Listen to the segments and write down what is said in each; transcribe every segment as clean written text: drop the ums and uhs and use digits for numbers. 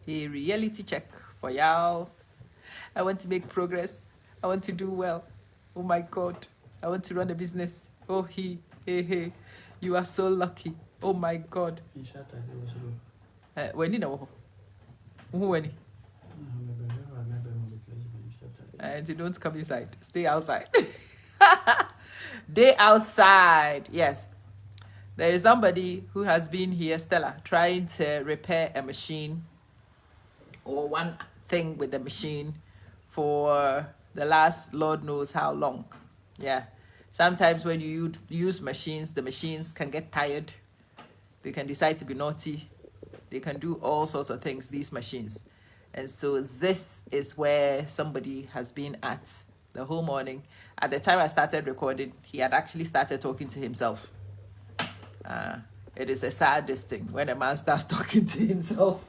a reality check for y'all. I want to make progress. I want to do well. Oh my God. I want to run a business. Oh, hey. You are so lucky. Oh my God. When you know who when and you don't come inside. Stay outside. Stay outside. Yes. There is somebody who has been here, Stella, trying to repair a machine or one thing with the machine for the last Lord knows how long. Yeah. Sometimes when you use machines, the machines can get tired. They can decide to be naughty. They can do all sorts of things, these machines. And so this is where somebody has been at the whole morning. At the time I started recording, he had actually started talking to himself. It is a saddest thing when a man starts talking to himself.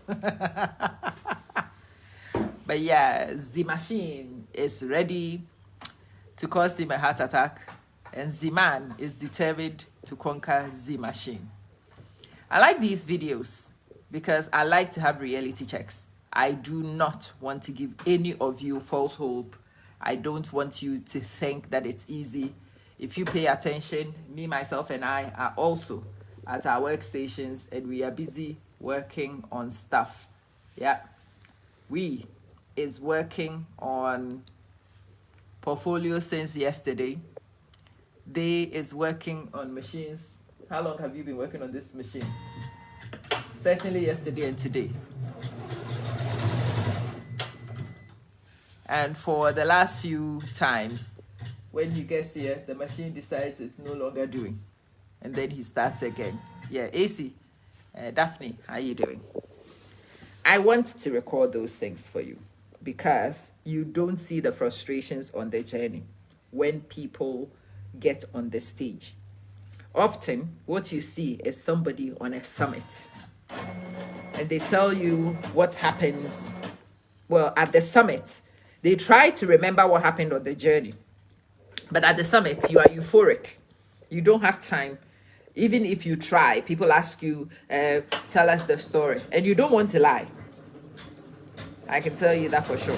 But yeah, the machine is ready to cause him a heart attack, and the man is determined to conquer the machine. I like these videos because I like to have reality checks. I do not want to give any of you false hope. I don't want you to think that it's easy. If you pay attention, me, myself, and I are also at our workstations and we are busy working on stuff. Yeah. We is working on portfolio since yesterday. They is working on machines. How long have you been working on this machine? Certainly yesterday and today. And for the last few times, when he gets here, the machine decides it's no longer doing. And then he starts again. Yeah, AC, Daphne, how you doing? I want to record those things for you because you don't see the frustrations on the journey when people get on the stage. Often, what you see is somebody on a summit and they tell you what happened. Well, at the summit, they try to remember what happened on the journey. But at the summit, you are euphoric. You don't have time. Even if you try, people ask you, tell us the story. And you don't want to lie. I can tell you that for sure.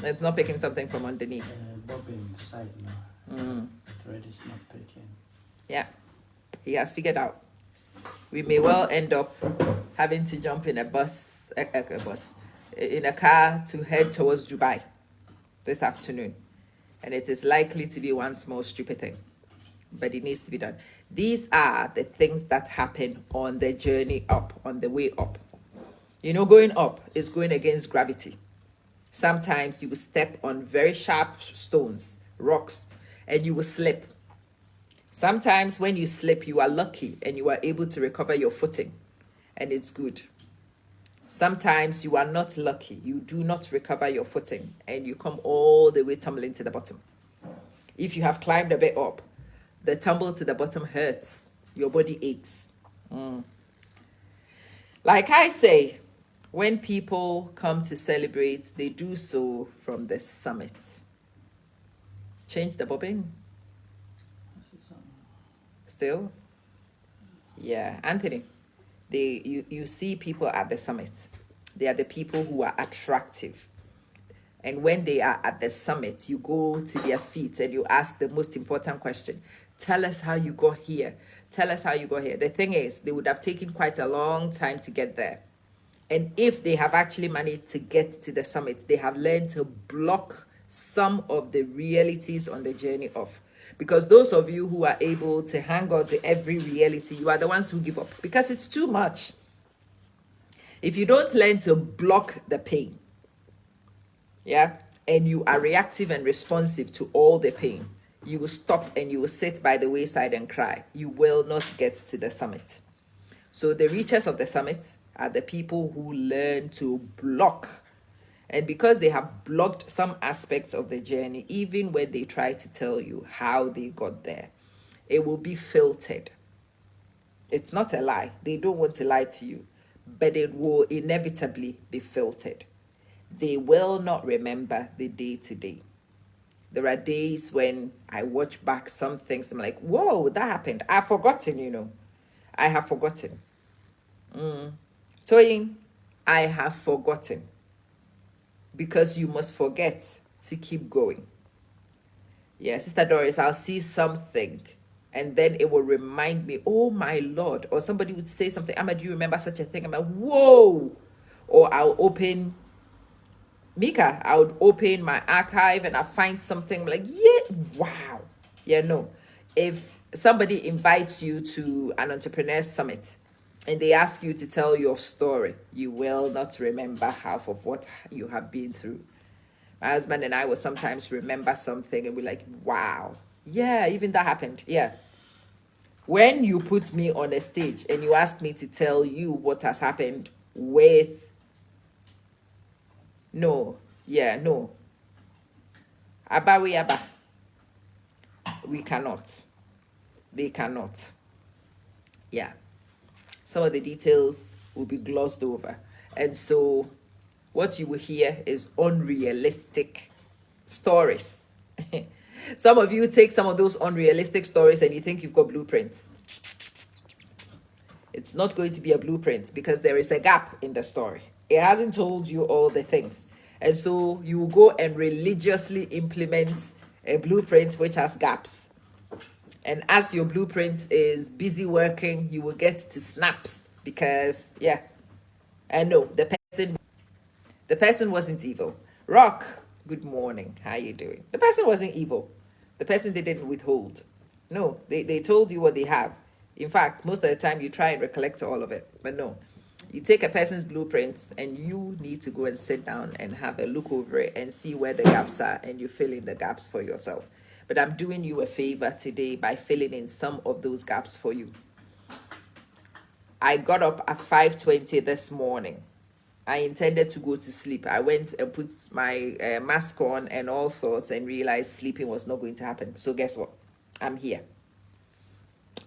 It's not picking something from underneath. Bobbing side now. Thread is not picking. Yeah, he has figured out. We may well end up having to jump in a car to head towards Dubai this afternoon. And it is likely to be one small stupid thing, but it needs to be done. These are the things that happen on the journey up, on the way up. You know, going up is going against gravity. Sometimes you will step on very sharp stones, rocks, and you will slip. Sometimes when you slip, you are lucky and you are able to recover your footing, and it's good. Sometimes you are not lucky. You do not recover your footing, and you come all the way tumbling to the bottom. If you have climbed a bit up, the tumble to the bottom hurts. Your body aches. Like I say, when people come to celebrate, they do so from the summit. Change the bobbing. Still? Yeah, Anthony. You see people at the summit. They are the people who are attractive. And when they are at the summit, you go to their feet and you ask the most important question. Tell us how you got here. Tell us how you got here. The thing is, they would have taken quite a long time to get there. And if they have actually managed to get to the summit, they have learned to block some of the realities on the journey off. Because those of you who are able to hang on to every reality, you are the ones who give up because it's too much. If you don't learn to block the pain, yeah, and you are reactive and responsive to all the pain, you will stop and you will sit by the wayside and cry. You will not get to the summit. So the reachers of the summit are the people who learn to block. And because they have blocked some aspects of the journey, even when they try to tell you how they got there, it will be filtered. It's not a lie. They don't want to lie to you, but it will inevitably be filtered. They will not remember the day to day. There are days when I watch back some things, I'm like, whoa, that happened. I've forgotten, I have forgotten. Toyin, I have forgotten. Because you must forget to keep going. Yeah, Sister Doris, I'll see something and then it will remind me, oh my Lord. Or somebody would say something, Amma, do you remember such a thing? I'm like, whoa. Or I'll open, Mika, I would open my archive and I find something like, yeah, wow. Yeah, no. If somebody invites you to an entrepreneur summit and they ask you to tell your story, you will not remember half of what you have been through. My husband and I will sometimes remember something and we're like, wow, yeah, even that happened. Yeah. When you put me on a stage and you ask me to tell you what has happened with, no, yeah, no. Abawi Aba. We cannot. They cannot. Yeah. Some of the details will be glossed over. And so what you will hear is unrealistic stories. Some of you take some of those unrealistic stories and you think you've got blueprints. It's not going to be a blueprint because there is a gap in the story. It hasn't told you all the things. And so you will go and religiously implement a blueprint which has gaps. And as your blueprint is busy working, you will get to snaps because, yeah. And no, the person wasn't evil. Rock, good morning. How you doing? The person wasn't evil. The person they didn't withhold. No, they told you what they have. In fact, most of the time you try and recollect all of it. But no, you take a person's blueprints and you need to go and sit down and have a look over it and see where the gaps are and you fill in the gaps for yourself. But I'm doing you a favor today by filling in some of those gaps for you. I got up at 5:20 this morning. I intended to go to sleep. I went and put my mask on and all sorts and realized sleeping was not going to happen. So guess what? I'm here.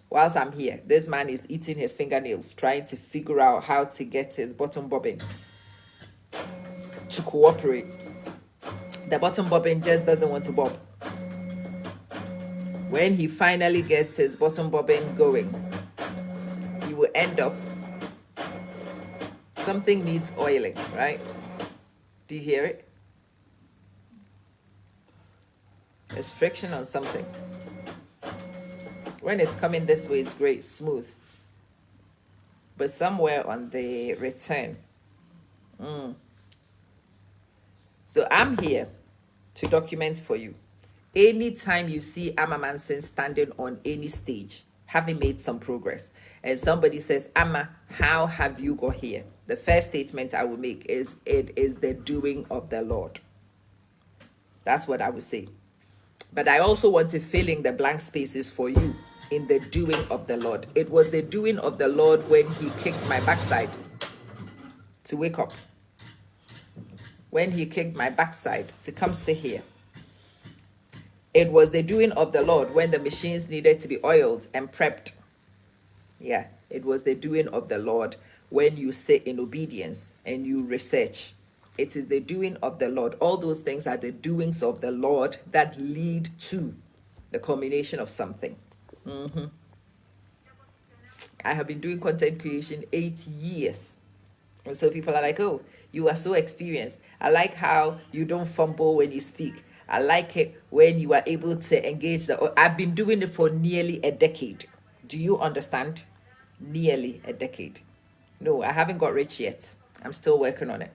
Whilst I'm here, this man is eating his fingernails, trying to figure out how to get his bottom bobbin to cooperate. The bottom bobbin just doesn't want to bob. When he finally gets his bottom bobbin going, you will end up, something needs oiling, right? Do you hear it? There's friction on something. When it's coming this way, it's great, smooth. But somewhere on the return. So I'm here to document for you. Anytime you see Amma Manson standing on any stage, having made some progress, and somebody says, Amma, how have you got here? The first statement I will make is, it is the doing of the Lord. That's what I would say. But I also want to fill in the blank spaces for you in the doing of the Lord. It was the doing of the Lord when he kicked my backside to wake up. When he kicked my backside to come sit here. It was the doing of the Lord when the machines needed to be oiled and prepped. Yeah, it was the doing of the Lord when you sit in obedience and you research. It is the doing of the Lord. All those things are the doings of the Lord that lead to the culmination of something. I have been doing content creation 8 years. And so people are like, oh, you are so experienced. I like how you don't fumble when you speak. I like it when you are able to engage. I've been doing it for nearly a decade. Do you understand? Nearly a decade. No, I haven't got rich yet. I'm still working on it.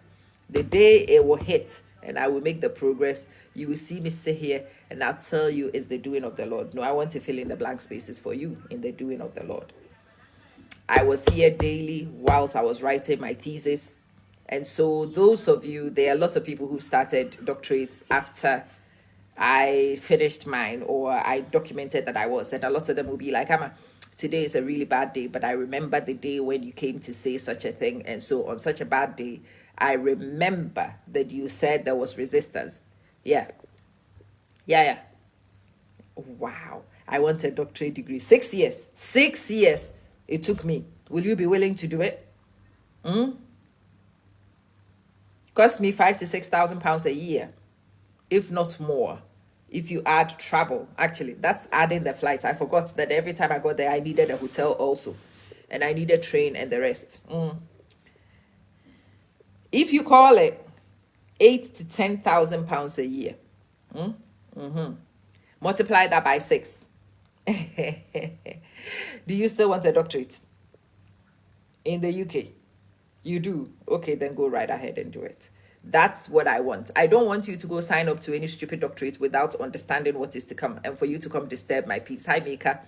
The day it will hit and I will make the progress, you will see me sit here and I'll tell you it's the doing of the Lord. No, I want to fill in the blank spaces for you in the doing of the Lord. I was here daily whilst I was writing my thesis. And so those of you, there are lots of people who started doctorates after I finished mine or I documented that I was. And a lot of them will be like, Amma, today is a really bad day, but I remember the day when you came to say such a thing. And so on such a bad day, I remember that you said there was resistance. Yeah. Wow. I want a doctorate degree. 6 years. 6 years it took me. Will you be willing to do it? Cost me £5,000 to £6,000 a year, if not more. If you add travel, actually, that's adding the flight. I forgot that every time I got there, I needed a hotel also. and I needed train and the rest. If you call it 8 to 10,000 pounds a year, multiply that by 6. Do you still want a doctorate in the UK? You do? Okay, then go right ahead and do it. That's what I want. I don't want you to go sign up to any stupid doctorate without understanding what is to come, and for you to come disturb my peace. Hi, Mika.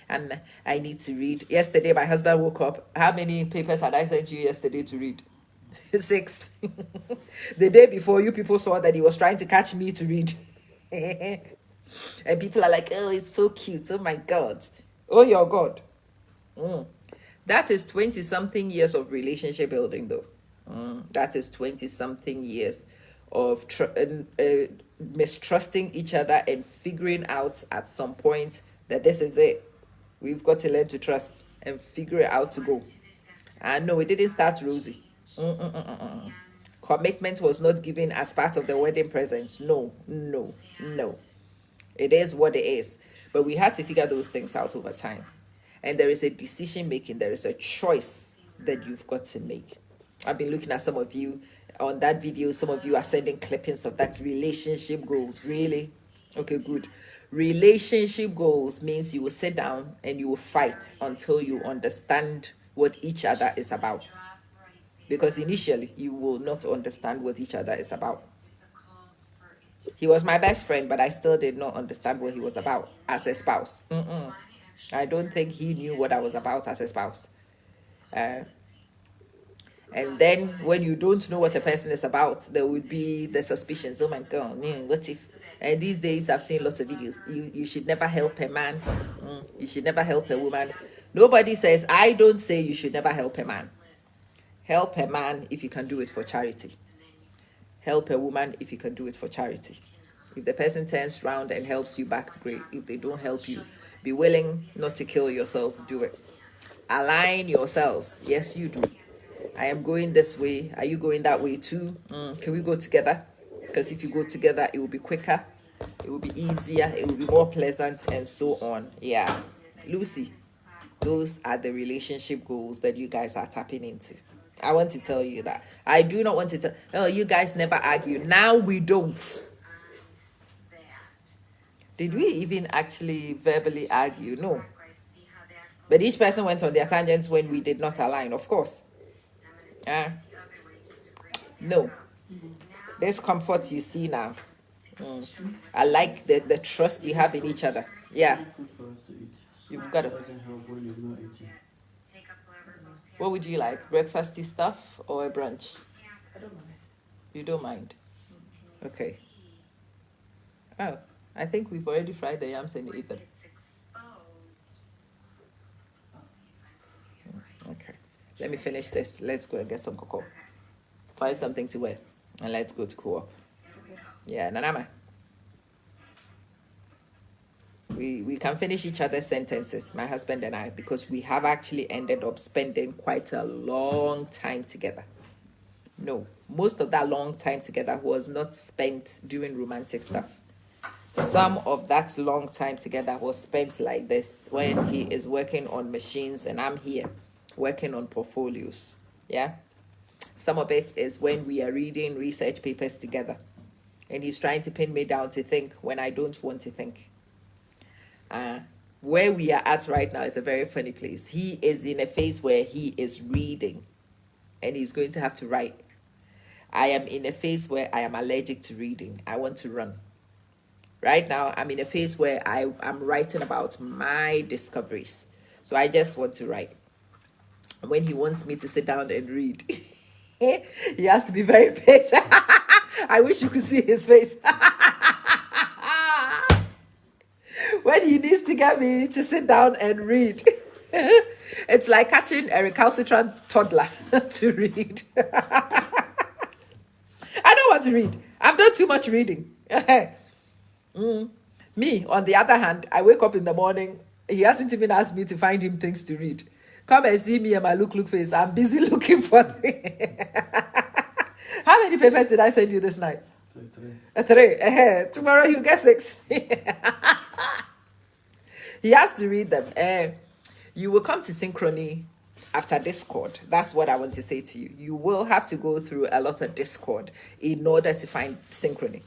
I need to read. Yesterday, my husband woke up. How many papers had I sent you yesterday to read? 6. The day before, you people saw that he was trying to catch me to read. And people are like, oh, it's so cute. Oh, my God. Oh, your God. That is 20-something years of relationship building, though. That is 20-something years of mistrusting each other and figuring out at some point that this is it. We've got to learn to trust and figure it out to go. And no, it didn't start rosy. Commitment was not given as part of the wedding presents. No. It is what it is. But we had to figure those things out over time. And there is a decision making. There is a choice that you've got to make. I've been looking at some of you on that video. Some of you are sending clippings of that relationship goals. Really? Okay, good. Relationship goals means you will sit down and you will fight until you understand what each other is about. Because initially, you will not understand what each other is about. He was my best friend, but I still did not understand what he was about as a spouse. I don't think he knew what I was about as a spouse. And then when you don't know what a person is about, there would be the suspicions. Oh my God, what if? And these days I've seen lots of videos. You should never help a man. You should never help a woman. Nobody says, I don't say you should never help a man. Help a man if you can do it for charity. Help a woman if you can do it for charity. If the person turns around and helps you back, great. If they don't help you, be willing not to kill yourself. Do it. Align yourselves. Yes, you do. I am going this way. Are you going that way too? Can we go together? Because if you go together, it will be quicker. It will be easier. It will be more pleasant and so on. Yeah. Lucy, those are the relationship goals that you guys are tapping into. I want to tell you that. I do not want to tell, oh, you guys never argue. Now we don't. Did we even actually verbally argue? No. But each person went on their tangents when we did not align, of course. No. There's comfort you see now. I like the trust you have in each other. Yeah. You've got it. What would you like? Breakfasty stuff or a brunch? I don't mind. You don't mind? Okay. Oh, I think we've already fried the yams and eaten them. Okay. Let me finish this. Let's go and get some cocoa. Find something to wear. And let's go to co-op. Yeah, Nanama. We can finish each other's sentences, my husband and I, because we have actually ended up spending quite a long time together. No, most of that long time together was not spent doing romantic stuff. Some of that long time together was spent like this, when he is working on machines and I'm here working on portfolios. Yeah. Some of it is when we are reading research papers together and he's trying to pin me down to think when I don't want to think. Where we are at right now is a very funny place. He is in a phase where he is reading and he's going to have to write. I am in a phase where I am allergic to reading. I want to run. Right now, I'm in a phase where I'm writing about my discoveries. So I just want to write. When he wants me to sit down and read, he has to be very patient. I wish you could see his face. When he needs to get me to sit down and read. It's like catching a recalcitrant toddler to read. I don't want to read. I've done too much reading. Me, on the other hand, I wake up in the morning. He hasn't even asked me to find him things to read. Come and see me and my look face. I'm busy looking for things. How many papers did I send you this night? 3. Tomorrow you get 6. He has to read them. You will come to synchrony after discord. That's what I want to say to you. You will have to go through a lot of discord in order to find synchrony.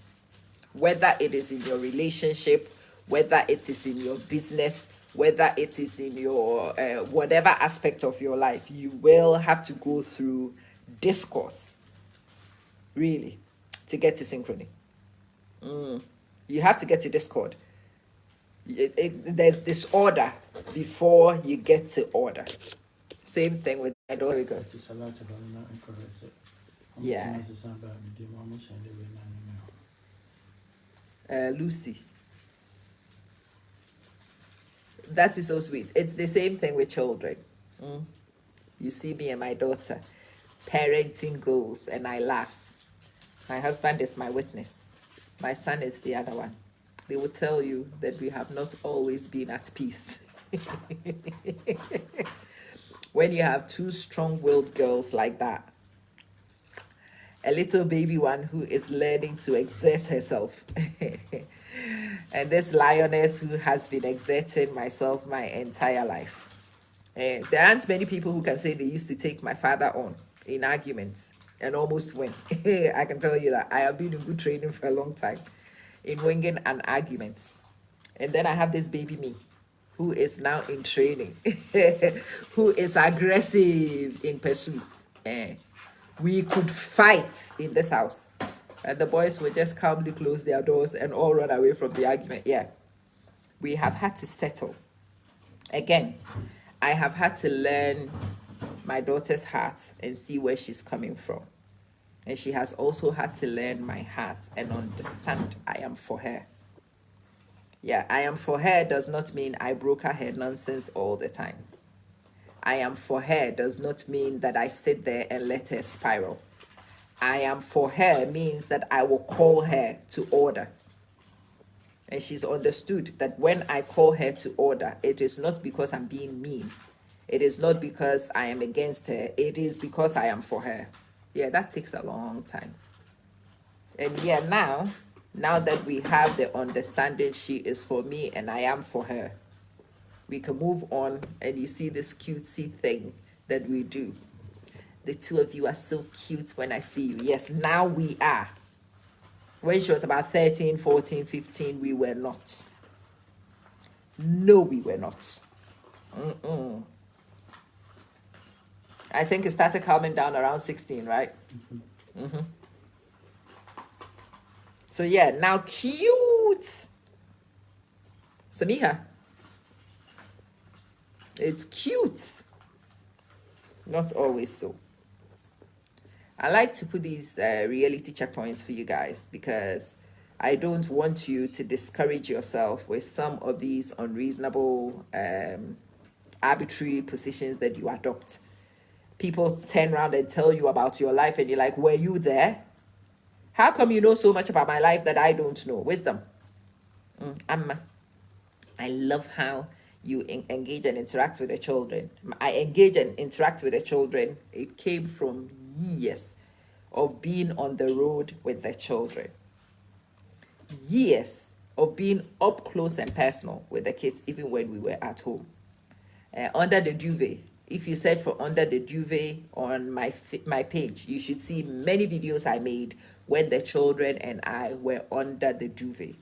Whether it is in your relationship, whether it is in your business, whether it is in your whatever aspect of your life, you will have to go through discourse, really, to get to synchrony. You have to get to discord. There's disorder before you get to order. Same thing with my daughter. We go. It's a lot about not encourage it. Yeah. Lucy. That is so sweet. It's the same thing with children. You see me and my daughter, parenting goals, and I laugh. My husband is my witness. My son is the other one. They will tell you that we have not always been at peace. When you have two strong-willed girls like that, a little baby one who is learning to exert herself, and this lioness who has been exerting myself my entire life. There aren't many people who can say they used to take my father on in arguments and almost win. I can tell you that. I have been in good training for a long time in winning an argument. And then I have this baby me who is now in training, who is aggressive in pursuits. We could fight in this house. And the boys would just calmly close their doors and all run away from the argument. Yeah. We have had to settle. Again, I have had to learn my daughter's heart and see where she's coming from. And she has also had to learn my heart and understand I am for her. Yeah, I am for her does not mean I broker her nonsense all the time. I am for her does not mean that I sit there and let her spiral. I am for her means that I will call her to order. And she's understood that when I call her to order, it is not because I'm being mean. It is not because I am against her. It is because I am for her. Yeah, that takes a long time. And yeah, now that we have the understanding she is for me and I am for her, we can move on, and you see this cutesy thing that we do. The two of you are so cute when I see you. Yes, now we are. When she was about 13, 14, 15, we were not. No, we were not. I think it started calming down around 16, right? So yeah, now cute. Samiha. It's cute. Not always so. I like to put these reality checkpoints for you guys because I don't want you to discourage yourself with some of these unreasonable, arbitrary positions that you adopt. People turn around and tell you about your life and you're like, were you there? How come you know so much about my life that I don't know? Wisdom. Amma. I love how you engage and interact with the children. I engage and interact with the children. It came from years of being on the road with the children. Years of being up close and personal with the kids, even when we were at home. Under the duvet. If you search for Under the Duvet on my page, you should see many videos I made when the children and I were under the duvet,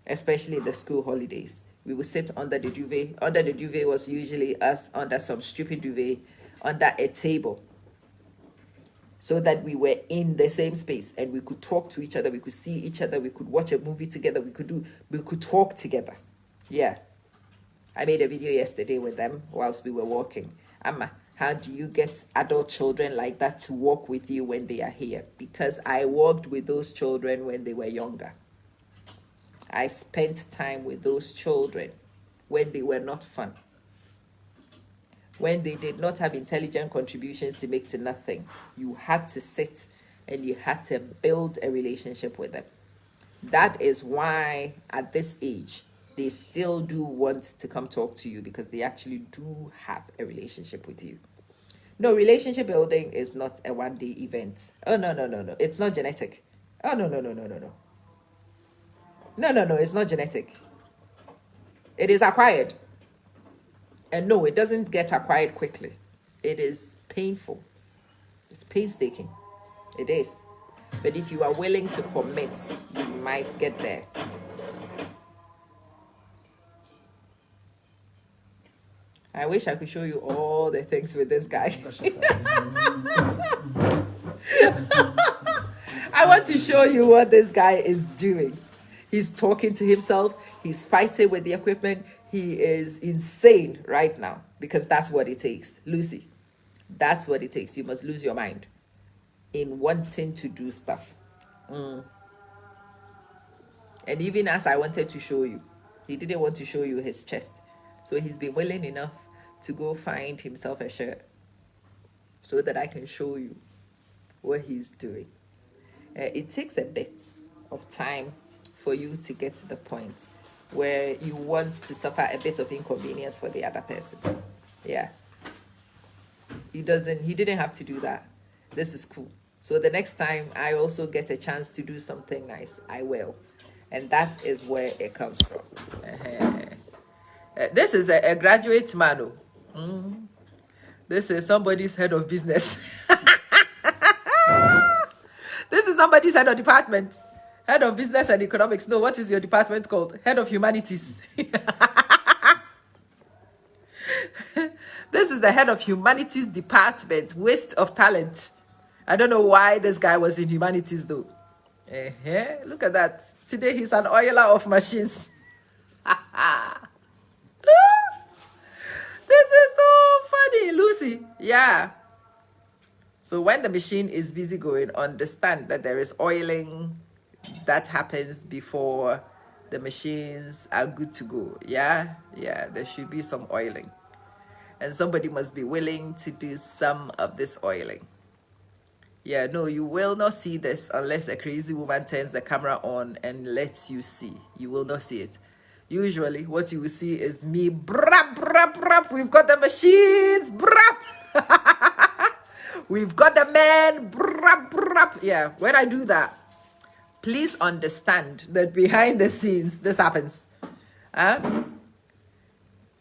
especially the school holidays. We would sit under the duvet. Under the duvet was usually us under some stupid duvet, under a table, so that we were in the same space and we could talk to each other, we could see each other, we could watch a movie together, we could talk together. Yeah. I made a video yesterday with them whilst we were walking. Amma, how do you get adult children like that to walk with you when they are here? Because I walked with those children when they were younger. I spent time with those children when they were not fun. When they did not have intelligent contributions to make to nothing. You had to sit and you had to build a relationship with them. That is why at this age, they still do want to come talk to you because they actually do have a relationship with you. No, relationship building is not a one-day event. Oh, no. It's not genetic. Oh, no. No, it's not genetic. It is acquired. And no, it doesn't get acquired quickly. It is painful. It's painstaking. It is. But if you are willing to commit, you might get there. I wish I could show you all the things with this guy. I want to show you what this guy is doing. He's talking to himself. He's fighting with the equipment. He is insane right now because that's what it takes. Lucy, that's what it takes. You must lose your mind in wanting to do stuff. And even as I wanted to show you, he didn't want to show you his chest. So he's been willing enough to go find himself a shirt so that I can show you what he's doing. It takes a bit of time for you to get to the point where you want to suffer a bit of inconvenience for the other person. Yeah. He didn't have to do that. This is cool. So the next time I also get a chance to do something nice, I will. And that is where it comes from. This is a graduate man. This is somebody's head of business. This is somebody's head of department. Head of business and economics. No, what is your department called? Head of humanities. This is the head of humanities department. Waste of talent. I don't know why this guy was in humanities though. Look at that. Today he's an oiler of machines. This is so funny, Lucy. Yeah. So when the machine is busy going, understand that there is oiling that happens before the machines are good to go. Yeah, there should be some oiling. And somebody must be willing to do some of this oiling. Yeah, no, you will not see this unless a crazy woman turns the camera on and lets you see. You will not see it. Usually, what you will see is me, brap, brap, brap. We've got the machines, brap. We've got the man, brap, brap. Yeah, when I do that, please understand that behind the scenes, this happens. How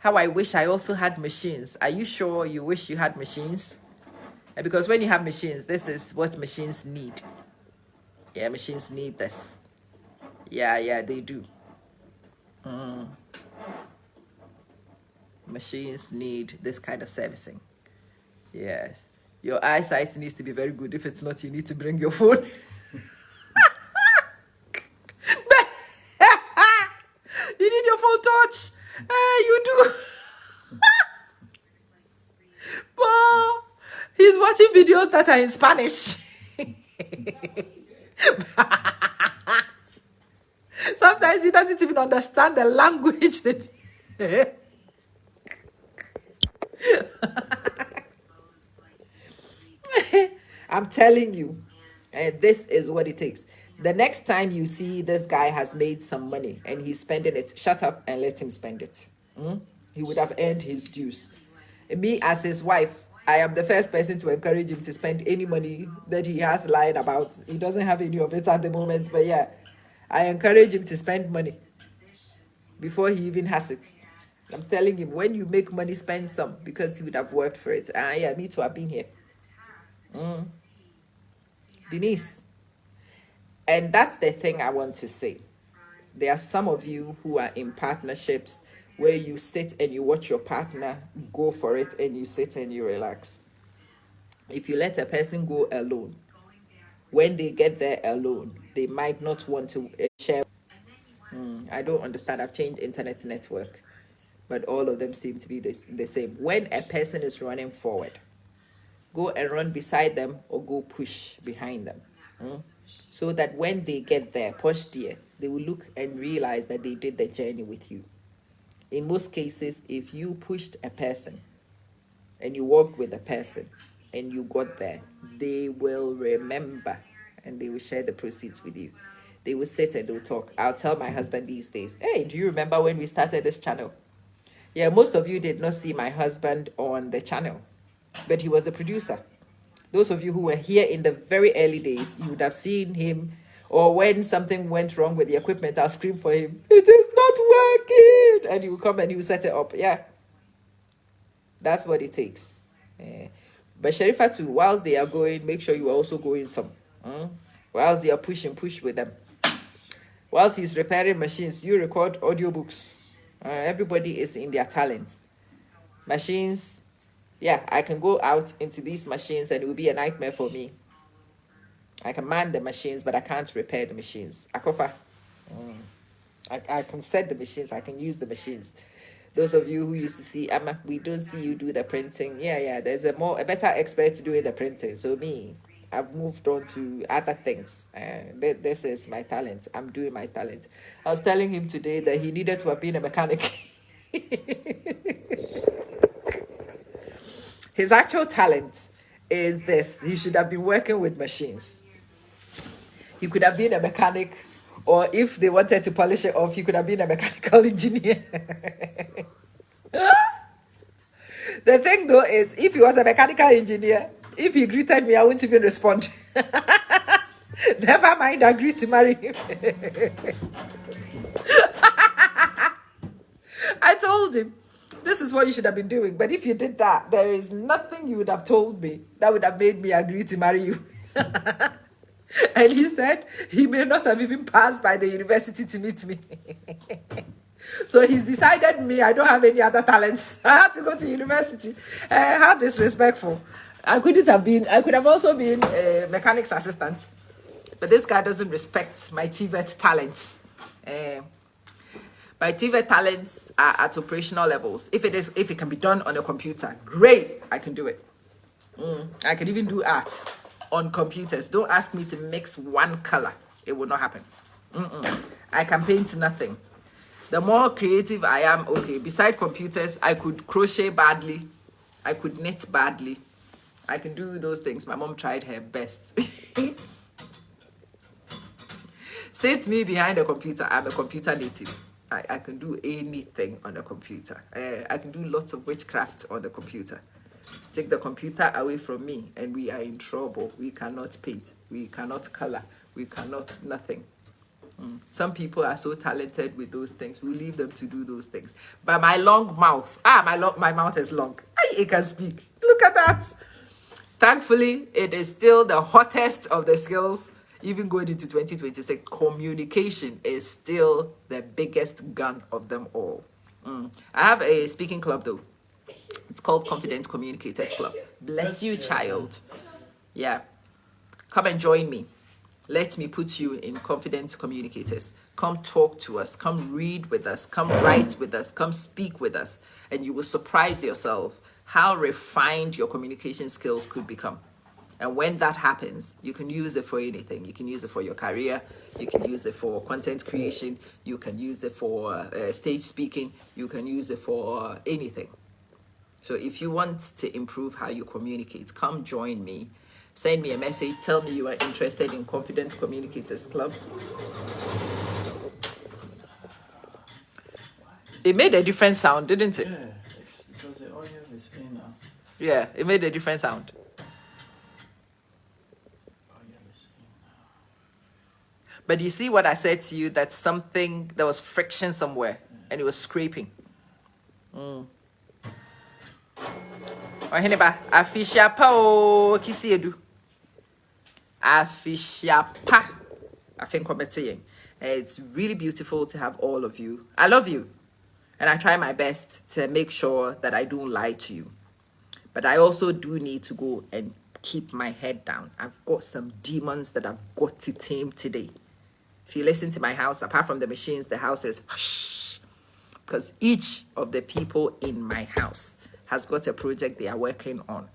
I wish I also had machines. Are you sure you wish you had machines? Because when you have machines, this is what machines need. Yeah, machines need this. Yeah, they do. Machines need this kind of servicing. Yes. Your eyesight needs to be very good. If it's not, you need to bring your phone. You need your phone touch. You do. But he's watching videos that are in Spanish. Sometimes he doesn't even understand the language. I'm telling you, this is what it takes. The next time you see this guy has made some money and he's spending it, shut up and let him spend it. He would have earned his dues. Me, as his wife, I am the first person to encourage him to spend any money that he has lying about. He doesn't have any of it at the moment, but yeah, I encourage him to spend money before he even has it. I'm telling him, when you make money, spend some, because he would have worked for it. Yeah, me too, I've been here. Denise. And that's the thing I want to say. There are some of you who are in partnerships where you sit and you watch your partner go for it and you sit and you relax. If you let a person go alone, when they get there alone, they might not want to share. I don't understand. I've changed internet network, but all of them seem to be the same. When a person is running forward, go and run beside them or go push behind them. So that when they get there, they will look and realize that they did the journey with you. In most cases, if you pushed a person and you walked with a person and you got there, they will remember and they will share the proceeds with you. They will sit and they'll talk. I'll tell my husband these days, hey, do you remember when we started this channel? Yeah, most of you did not see my husband on the channel, but he was the producer. Those of you who were here in the very early days, you would have seen him, or when something went wrong with the equipment, I'll scream for him, it is not working, and he will come and he will set it up. Yeah. That's what it takes. But Sharifa too, whilst they are going, make sure you are also going some. Whilst they are pushing, push with them. Whilst he's repairing machines, you record audiobooks. Everybody is in their talents. Machines, yeah, I can go out into these machines and it will be a nightmare for me. I can man the machines, but I can't repair the machines. Akofa. I can set the machines, I can use the machines. Those of you who used to see Emma, we don't see you do the printing. Yeah, there's a better expert doing the printing. So me, I've moved on to other things. This is my talent. I'm doing my talent. I was telling him today that he needed to have been a mechanic. His actual talent is this. He should have been working with machines. He could have been a mechanic, or if they wanted to polish it off, he could have been a mechanical engineer. The thing though is, if he was a mechanical engineer, if he greeted me, I wouldn't even respond. Never mind, I agreed to marry him. I told him, this is what you should have been doing. But if you did that, there is nothing you would have told me that would have made me agree to marry you. And he said he may not have even passed by the university to meet me. So he's decided me, I don't have any other talents. I had to go to university. How disrespectful. I could have also been a mechanic's assistant. But this guy doesn't respect my TVET talents. My TVET talents are at operational levels. If it can be done on a computer, great, I can do it. I can even do art on computers. Don't ask me to mix one color. It will not happen. I can paint nothing. The more creative I am, okay, beside computers, I could crochet badly. I could knit badly. I can do those things. My mom tried her best. Sit me behind a computer. I'm a computer native. I can do anything on a computer. I can do lots of witchcraft on the computer. Take the computer away from me and we are in trouble. We cannot paint. We cannot color. We cannot nothing. Some people are so talented with those things. We leave them to do those things. But my long mouth, my mouth is long. It can speak. Look at that. Thankfully, it is still the hottest of the skills. Even going into 2026, communication is still the biggest gun of them all. I have a speaking club though. It's called Confident Communicators Club. Bless you, child. Yeah. Come and join me. Let me put you in Confident Communicators. Come talk to us. Come read with us. Come write with us. Come speak with us. And you will surprise yourself how refined your communication skills could become. And when that happens, you can use it for anything. You can use it for your career. You can use it for content creation. You can use it for stage speaking. You can use it for anything. So if you want to improve how you communicate, come join me. Send me a message. Tell me you are interested in Confident Communicators Club. It made a different sound, didn't it? Yeah, it's because the audio is in now. Yeah, it made a different sound. Audio is in now. But you see what I said to you, that there was friction somewhere and it was scraping. Oheneba, afisha pa o kisi edu. Afisha pa. I think it's really beautiful to have all of you. I love you. And I try my best to make sure that I don't lie to you. But I also do need to go and keep my head down. I've got some demons that I've got to tame today. If you listen to my house, apart from the machines, the house is hush. Because each of the people in my house has got a project they are working on.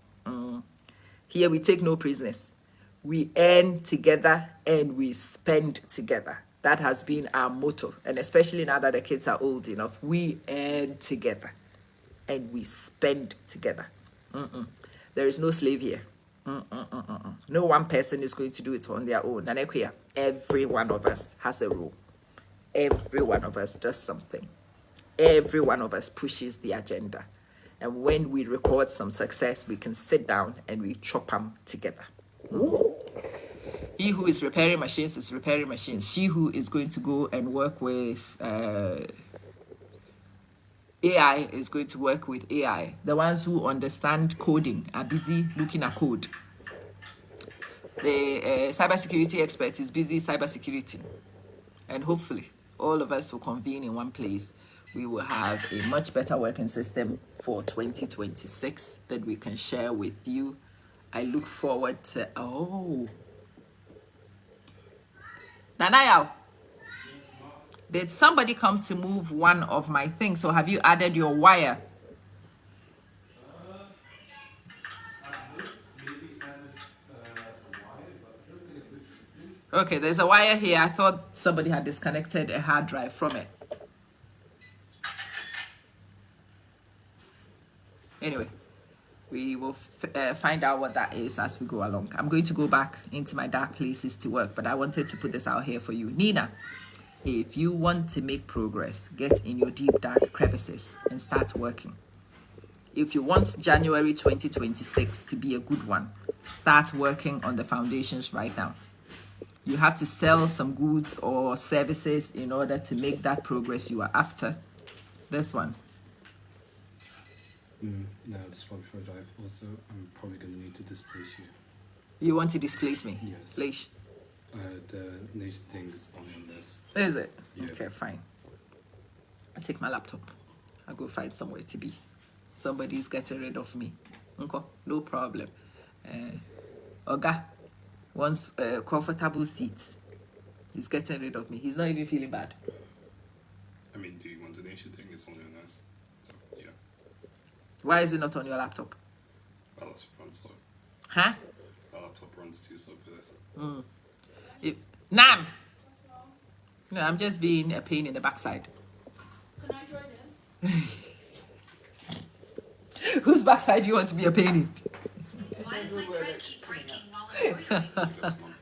Here we take no prisoners. We earn together and we spend together. That has been our motto. And especially now that the kids are old enough, we earn together and we spend together. There is no slave here. No one person is going to do it on their own. And every one of us has a role. Every one of us does something. Every one of us pushes the agenda. And when we record some success, we can sit down and we chop them together. He who is repairing machines is repairing machines. She who is going to go and work with AI is going to work with AI. The ones who understand coding are busy looking at code. The cybersecurity expert is busy cybersecurity. And hopefully, all of us will convene in one place. We will have a much better working system for 2026 that we can share with you. I look forward to. Oh, Nanayao, did somebody come to move one of my things? Or have you added your wire? Okay, there's a wire here. I thought somebody had disconnected a hard drive from it. Anyway, we will find out what that is as we go along. I'm going to go back into my dark places to work, but I wanted to put this out here for you. Nina, if you want to make progress, get in your deep dark crevices and start working. If you want January 2026 to be a good one, start working on the foundations right now. You have to sell some goods or services in order to make that progress you are after. This one. No, this one for drive. Also, I'm probably going to need to displace you. You want to displace me? Yes. Place. The nation thing is only on this. Is it? Yeah. Okay, fine. I'll take my laptop. I'll go find somewhere to be. Somebody's getting rid of me. Okay, no problem. Oga wants comfortable seats. He's getting rid of me. He's not even feeling bad. I mean, do you want the nation thing? It's only on us. So, yeah. Why is it not on your laptop? My laptop runs slow. Huh? My laptop runs too slow for this. Nam! No, I'm just being a pain in the backside. Can I join in? Whose backside do you want to be a pain in? Why does my thread keep breaking while embroidering? This one.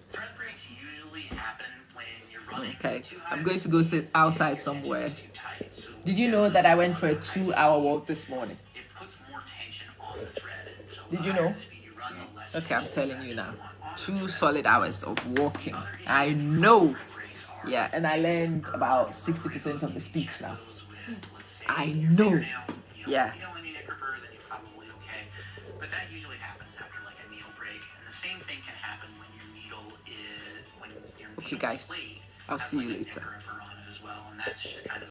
Thread breaks usually happen when you're running. Okay, too I'm high going to go sit outside and somewhere. it's too tight. So Did you know that I went for a 2-hour walk this morning? it puts more tension on the thread. And so Did you the higher know? the speed you run, the less Okay, I'm tension telling you now. on the 2 solid hours of walking. other issue I know. thread breaks are Yeah, and I learned about 60% of the speech now. those with, let's say, I your know. fingernail. Yeah. You don't want any necroper, then you're probably okay. But that usually happens after like a needle break. And the same thing can happen when your needle is Okay, guys. blade I'll has, see you like, a later. necroper on it as well. And that's just kind of